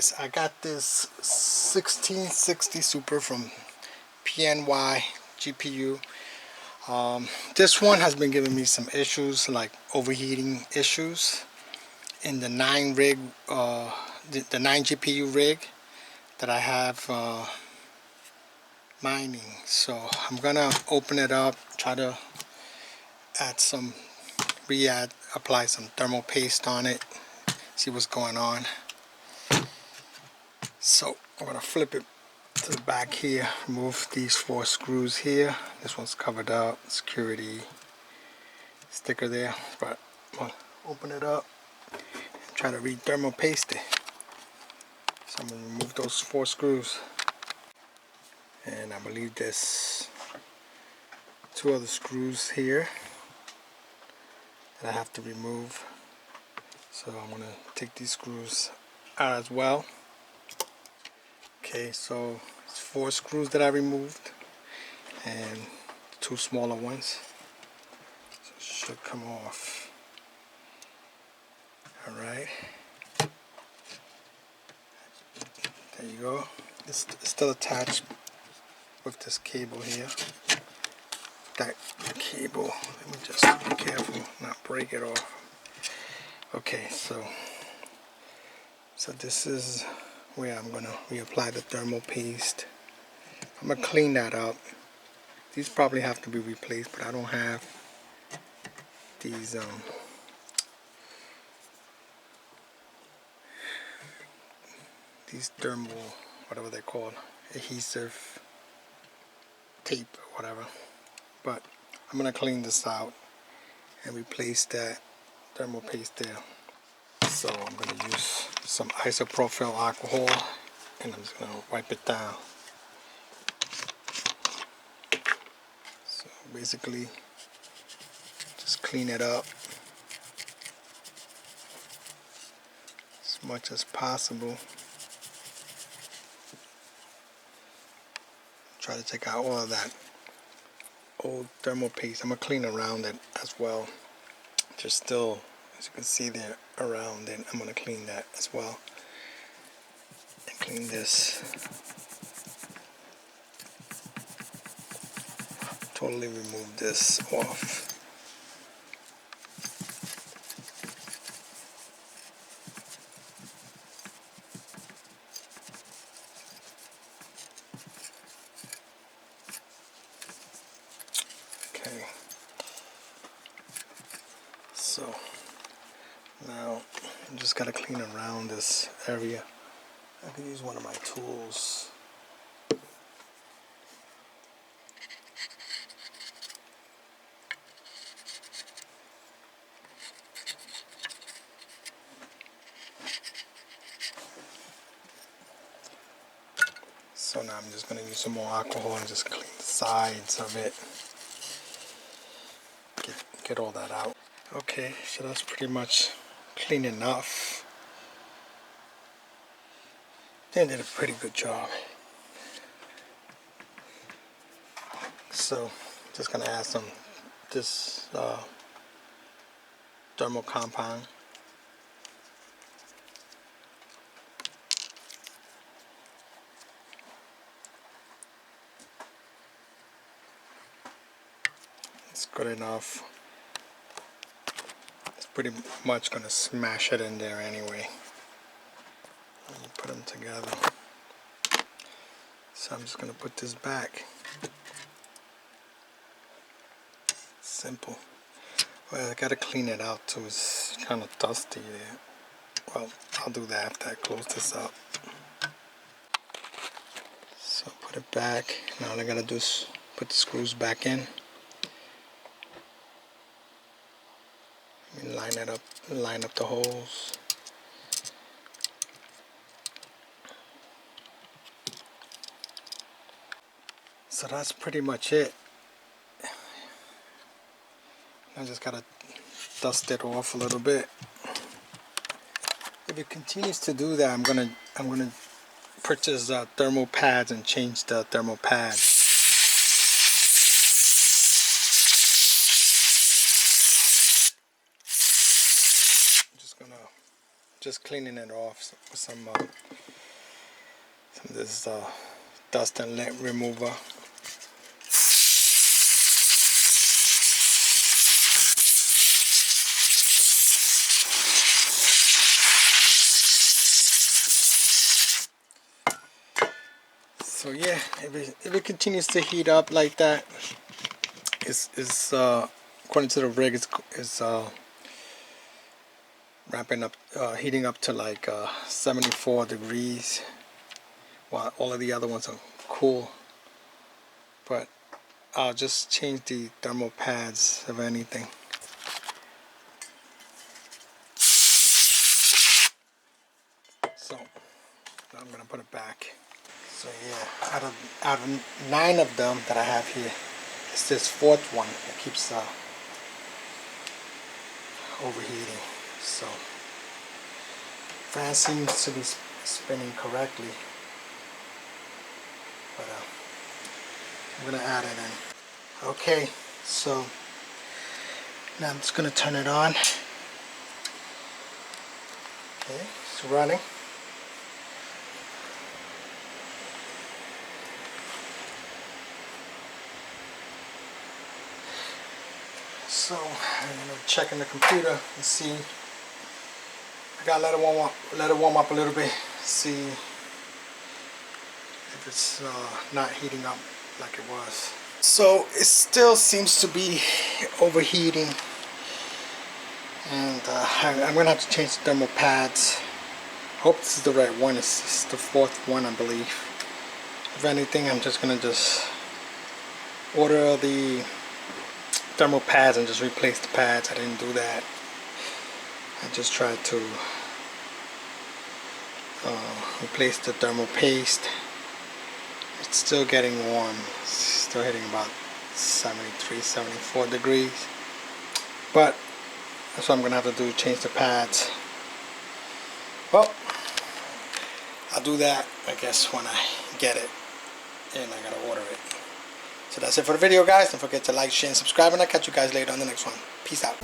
guys, I got this 1660 Super from PNY GPU. This one has been giving me some issues, like overheating issues in the 9 rig, the 9 GPU rig that I have mining. So I'm gonna open it up, try to add some, apply some thermal paste on it, see what's going on. So I'm gonna flip it to the back here, remove these 4 screws here. This one's covered up, security sticker there, but I'm gonna open it up and try to thermal paste it. So I'm gonna remove those 4 screws, and I believe there's 2 other screws here that I have to remove. So I'm gonna take these screws out as well. Okay, so it's 4 screws that I removed and 2 smaller ones. So it should come off. Alright. There you go. It's still attached with this cable here. That cable, let me just be careful not break it off. Okay, so this is where I'm gonna reapply the thermal paste. I'm gonna clean that up. These probably have to be replaced, but I don't have these thermal, whatever they're called, adhesive tape or whatever. But I'm gonna clean this out and replace that thermal paste there. So I'm gonna use some isopropyl alcohol and I'm just gonna wipe it down. So basically just clean it up as much as possible. Try to take out all of that old thermal paste. I'm gonna clean around it as well. There's still, as you can see there, around it. I'm gonna clean that as well. And clean this. Totally remove this off. Okay. So now I'm just gotta clean around this area. I can use one of my tools. So now I'm just going to use some more alcohol and just clean the sides of it. Get all that out. Okay, so that's pretty much clean enough. They did a pretty good job. So just going to add some this thermal compound. It's good enough. It's pretty much going to smash it in there anyway. Put them together. So I'm just going to put this back. Simple. Well, I got to clean it out too. It's kind of dusty there. Well, I'll do that after I close this up. So put it back. Now all I got to do is put the screws back in. Line it up, line up the holes. So that's pretty much it. I just gotta dust it off a little bit. If it continues to do that, I'm gonna purchase thermal pads and change the thermal pads. Just cleaning it off with some So this is a dust and lint remover. So yeah, if it continues to heat up like that, it's according to the rig, it's ramping up, heating up to like 74 degrees, while all of the other ones are cool. But I'll just change the thermal pads if anything. So now I'm gonna put it back. So yeah, out of 9 of them that I have here, it's this 4th one that keeps overheating. So fan seems to be spinning correctly, but I'm gonna add it in. Okay, so now I'm just gonna turn it on. Okay, it's running. So I'm gonna check in the computer and see. I gotta let it warm up a little bit. See if it's not heating up like it was. So it still seems to be overheating, and I'm gonna have to change the thermal pads. I hope this is the right one. It's the 4th one, I believe. If anything, I'm just gonna order the thermal pads and just replace the pads. I didn't do that. I just tried to replace the thermal paste. It's still getting warm. It's still hitting about 73, 74 degrees. But that's what I'm gonna have to do, change the pads. Well, I'll do that, I guess, when I get it and I gotta order it. So that's it for the video, guys. Don't forget to like, share, and subscribe, and I'll catch you guys later on the next one. Peace out.